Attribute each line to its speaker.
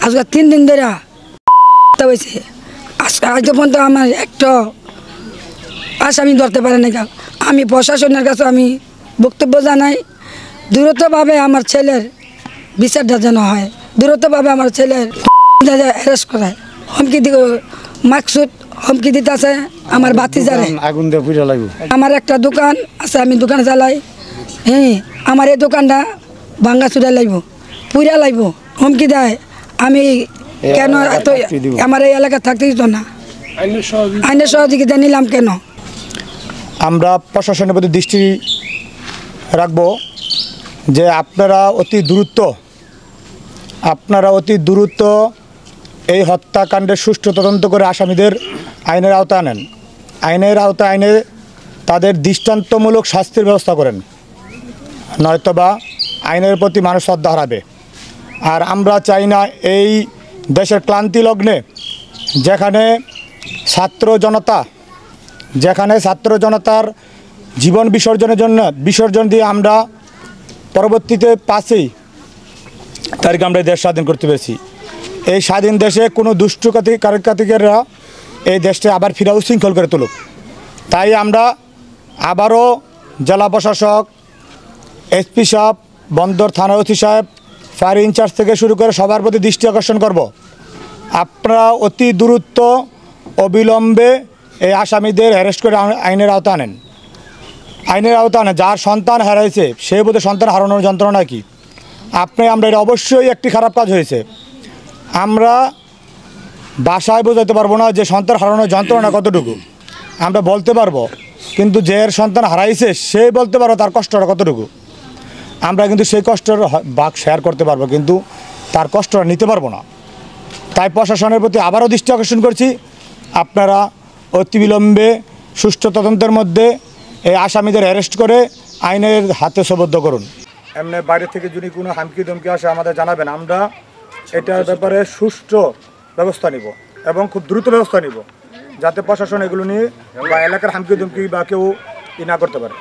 Speaker 1: আজকে 3 দিন ধরে হয়েছে, আজ পর্যন্ত আমার একটা আসামি ধরতে পারে না। আমি প্রশাসনের কাছে আমি বক্তব্য জানাই, দ্রুতভাবে আমার ছেলের বিচারটা যেন হয়, দ্রুতভাবে আমার ছেলের অ্যারেস্ট করায়। হুমকি দিয়ে মাকসুদ হুমকি দিতেছে আমার ভাতিজারে।
Speaker 2: আগুন দিয়ে পুড়ে লাগবে।
Speaker 1: আমার একটা দোকান আছে, আমি দোকান চালাই। হ্যাঁ, আমার এই দোকানটা ভাঙ্গা চুরা লাগবো, পুরা লাগবো, হুমকি দেয়। আমি কেন আমার এই এলাকা থাকতে দিত না, আইনের সহযোগিতা নিলাম কেন?
Speaker 2: আমরা প্রশাসনের প্রতি দৃষ্টি রাখব যে আপনারা অতি দ্রুত এই হত্যাকাণ্ডের সুষ্ঠু তদন্ত করে আসামিদের আইনের আওতায় আনেন, আইনের আওতায় আইনে তাদের দৃষ্টান্তমূলক শাস্তির ব্যবস্থা করেন, নয়তোবা আইনের প্রতি মানুষ শ্রদ্ধা হারাবে। আর আমরা চাই না এই দেশের ক্লান্তি লগ্নে যেখানে ছাত্র জনতার জীবন বিসর্জন দিয়ে আমরা পরবর্তীতে 5ই তারিখ আমরা এই দেশ স্বাধীন করতে পেরেছি। এই স্বাধীন দেশে কোনো দুষ্টকারীরা এই দেশটা আবার ফিরে উশৃঙ্খল করে তুলুক। তাই আমরা আবারও জেলা প্রশাসক, এসপি সাহেব, বন্দর থানার ওসি সাহেব, ফায়ার ইনচার্জ থেকে শুরু করে সবার প্রতি দৃষ্টি আকর্ষণ করব, আপনারা অতি দ্রুত অবিলম্বে এই আসামিদের অ্যারেস্ট করে আইনের আওতা আনেন। যার সন্তান হারাইছে সে বোধহয় সন্তান হারানোর যন্ত্রণা কি? আমরা এটা অবশ্যই একটি খারাপ কাজ হয়েছে। আমরা বাসায় বোঝাতে পারবো না যে সন্তান হারানোর যন্ত্রণা কতটুকু, আমরা বলতে পারবো, কিন্তু যে সন্তান হারাইছে সে বলতে পারবো তার কষ্টটা কতটুকু। আমরা কিন্তু সেই কষ্টের ভাগ শেয়ার করতে পারবো, কিন্তু তার কষ্টটা নিতে পারবো না। তাই প্রশাসনের প্রতি আবারও দৃষ্টি আকর্ষণ করছি, আপনারা অতিবিলম্বে সুষ্ঠু তদন্তের মধ্যে এই আসামিদের অ্যারেস্ট করে আইনের হাতে সোপর্দ করুন। এমনি বাইরে থেকে যদি কোনো হুমকি ধমকি আসে আমাদের জানাবেন, আমরা এটার ব্যাপারে সুষ্ঠু ব্যবস্থা নিব এবং খুব দ্রুত ব্যবস্থা নিব, যাতে প্রশাসন এগুলো নিয়ে বা এলাকার হুমকি ধমকি বা কেউ না করতে পারে।